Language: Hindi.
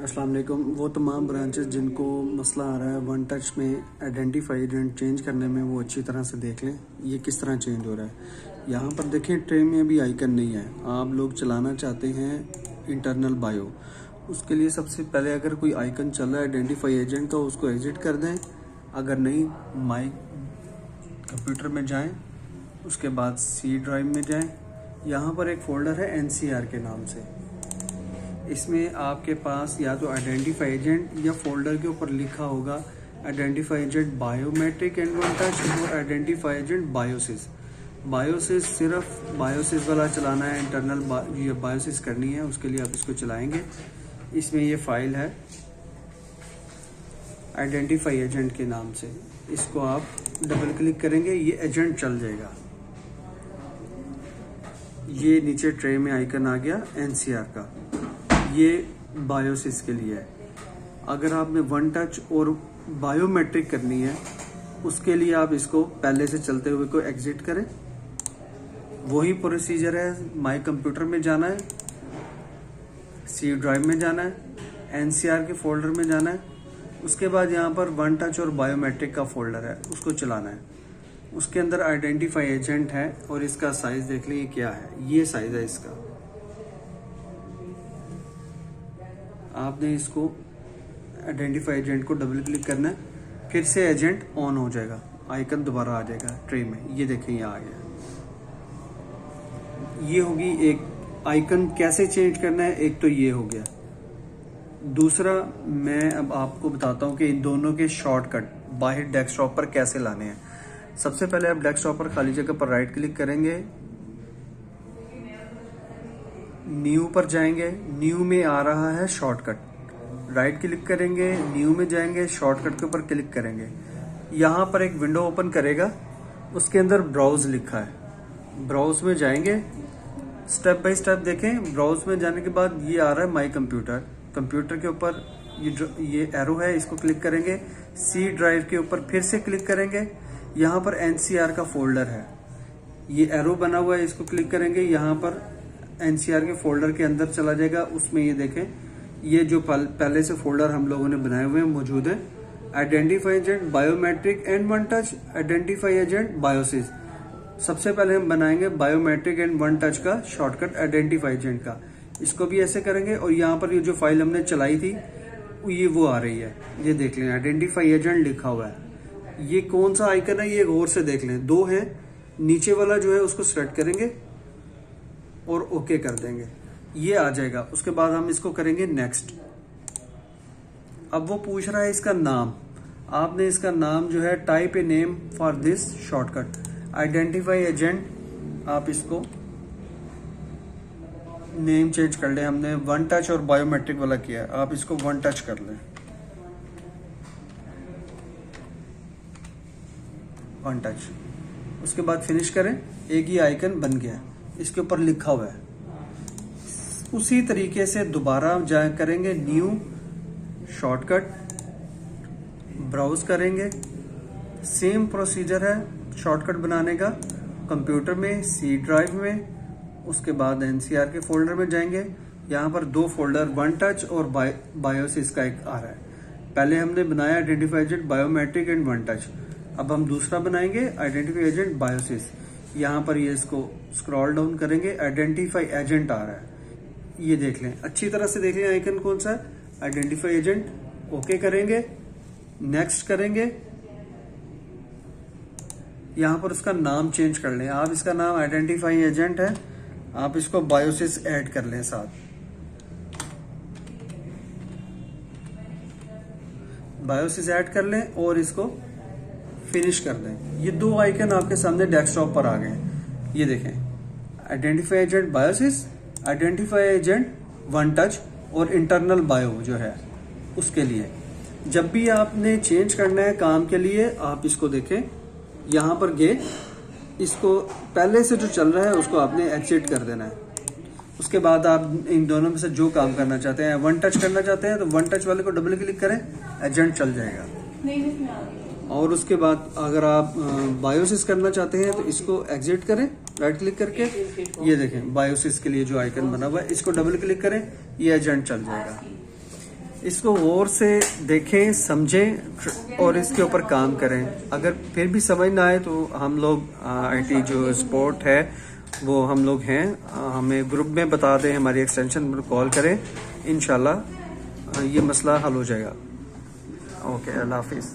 अस्सलाम वालेकुम। वो तमाम ब्रांचेस जिनको मसला आ रहा है वन टच में आइडेंटिफाई एजेंट चेंज करने में, वो अच्छी तरह से देख लें ये किस तरह चेंज हो रहा है। यहाँ पर देखें ट्रे में अभी आइकन नहीं है। आप लोग चलाना चाहते हैं इंटरनल बायो, उसके लिए सबसे पहले अगर कोई आइकन चल रहा है आइडेंटिफाई एजेंट का, उसको एग्जिट कर दें। अगर नहीं, माई कंप्यूटर में जाएँ, उसके बाद सी ड्राइव में जाएँ। यहाँ पर एक फ़ोल्डर है NCR के नाम से। इसमें आपके पास या तो आइडेंटिफाई एजेंट या फोल्डर के ऊपर लिखा होगा identify agent biometric and one touch और आइडेंटिफाई एजेंट बायोसिस। बायोसिस सिर्फ बायोसिस वाला चलाना है, इंटरनल बायोसिस करनी है, उसके लिए आप इसको चलाएंगे। इसमें ये फाइल है आइडेंटिफाई एजेंट के नाम से। इसको आप डबल क्लिक करेंगे, ये एजेंट चल जाएगा। ये नीचे ट्रे में आइकन आ गया NCR का, ये बायोसिस के लिए है। अगर आपने वन टच और बायोमेट्रिक करनी है, उसके लिए आप इसको पहले से चलते हुए को एग्जिट करें। वही प्रोसीजर है, माई कंप्यूटर में जाना है, सी ड्राइव में जाना है, NCR के फोल्डर में जाना है। उसके बाद यहाँ पर वन टच और बायोमेट्रिक का फोल्डर है, उसको चलाना है। उसके अंदर आइडेंटिफाई एजेंट है और इसका साइज देख लीजिए क्या है। ये साइज है इसका। आपने इसको आइडेंटिफाई एजेंट को डबल क्लिक करना है, फिर से एजेंट ऑन हो जाएगा, आइकन दोबारा आ जाएगा ट्रे में। ये देखें यहाँ आ गया। ये होगी एक आइकन कैसे चेंज करना है, एक तो ये हो गया। दूसरा मैं अब आपको बताता हूँ कि इन दोनों के शॉर्टकट बाहर डेस्कटॉप पर कैसे लाने हैं। सबसे पहले आप डेस्कटॉप पर खाली जगह पर राइट क्लिक करेंगे, न्यू पर जाएंगे। न्यू में आ रहा है शॉर्टकट, राइट क्लिक करेंगे, न्यू में जाएंगे, शॉर्टकट के ऊपर क्लिक करेंगे। यहाँ पर एक विंडो ओपन करेगा, उसके अंदर ब्राउज लिखा है। ब्राउज में जाएंगे, स्टेप बाय स्टेप देखें। ब्राउज में जाने के बाद ये आ रहा है माई कंप्यूटर। कंप्यूटर के ऊपर ये एरो है, इसको क्लिक करेंगे। सी ड्राइव के ऊपर फिर से क्लिक करेंगे। यहाँ पर NCR का फोल्डर है, ये एरो बना हुआ है, इसको क्लिक करेंगे। यहाँ पर NCR के फोल्डर के अंदर चला जाएगा। उसमें ये देखें, ये जो पहले से फोल्डर हम लोगों ने बनाए हुए हैं मौजूद है। Identify agent biometric and one touch, identify agent Biosys. सबसे पहले हम बनाएंगे बायोमेट्रिक एंड वन टच का शॉर्टकट आइडेंटिफाई एजेंट का। इसको भी ऐसे करेंगे और यहाँ पर ये जो फाइल हमने चलाई थी ये वो आ रही है, ये देख लें आइडेंटिफाई एजेंट लिखा हुआ है। ये कौन सा आइकन है ये गौर से देख लें, दो है। नीचे वाला जो है उसको सेलेक्ट करेंगे और ओके कर देंगे, ये आ जाएगा। उसके बाद हम इसको करेंगे नेक्स्ट। अब वो पूछ रहा है इसका नाम। आपने इसका नाम जो है type a name for this shortcut identify agent, आप इसको नेम चेंज कर लें। हमने वन टच और बायोमेट्रिक वाला किया है, आप इसको वन टच कर लें, वन टच। उसके बाद फिनिश करें। एक ही आइकन बन गया, इसके ऊपर लिखा हुआ है। उसी तरीके से दोबारा करेंगे, न्यू, शॉर्टकट, ब्राउज करेंगे। सेम प्रोसीजर है शॉर्टकट बनाने का। कंप्यूटर में, सी ड्राइव में, उसके बाद NCR के फोल्डर में जाएंगे। यहाँ पर दो फोल्डर वन टच और बायोसिस का एक आ रहा है। पहले हमने बनाया identify agent biometric and one touch, अब हम दूसरा बनाएंगे आइडेंटिफाई एजेंट बायोसिस। यहाँ पर ये इसको स्क्रॉल डाउन करेंगे, आइडेंटिफाई एजेंट आ रहा है, ये देख लें, अच्छी तरह से देख लें आइकन कौन सा है, आइडेंटिफाई एजेंट। ओके करेंगे, नेक्स्ट करेंगे। यहाँ पर उसका नाम चेंज कर लें। आप इसका नाम आइडेंटिफाई एजेंट है, आप इसको बायोसिस ऐड कर लें साथ। बायोसिस ऐड कर लें और इसको फिनिश कर दें। ये दो आइकन आपके सामने डेस्कटॉप पर आ गए। ये देखें, identify agent Biosys, identify agent one touch और इंटरनल बायो जो है उसके लिए। जब भी आपने चेंज करना है काम के लिए, आप इसको देखें, यहाँ पर गए, इसको पहले से जो चल रहा है उसको आपने एग्जिट कर देना है। उसके बाद आप इन दोनों में से जो काम करना चाहते हैं, वन टच करना चाहते हैं तो वन टच वाले को डबल क्लिक करें, एजेंट चल जाएगा। और उसके बाद अगर आप बायोसिस करना चाहते हैं तो इसको एग्जिट करें राइट क्लिक करके। ये देखें बायोसिस के लिए जो आइकन बना हुआ है, इसको डबल क्लिक करें, ये एजेंट चल जाएगा। इसको गौर से देखें, समझें और इसके ऊपर काम करें। अगर फिर भी समझ ना आए तो हम लोग IT जो सपोर्ट है वो हम लोग हैं, हमें ग्रुप में बता दें, हमारी एक्सटेंशन पर कॉल करें, इंशाल्लाह ये मसला हल हो जाएगा। ओके, अल्लाह हाफिज़।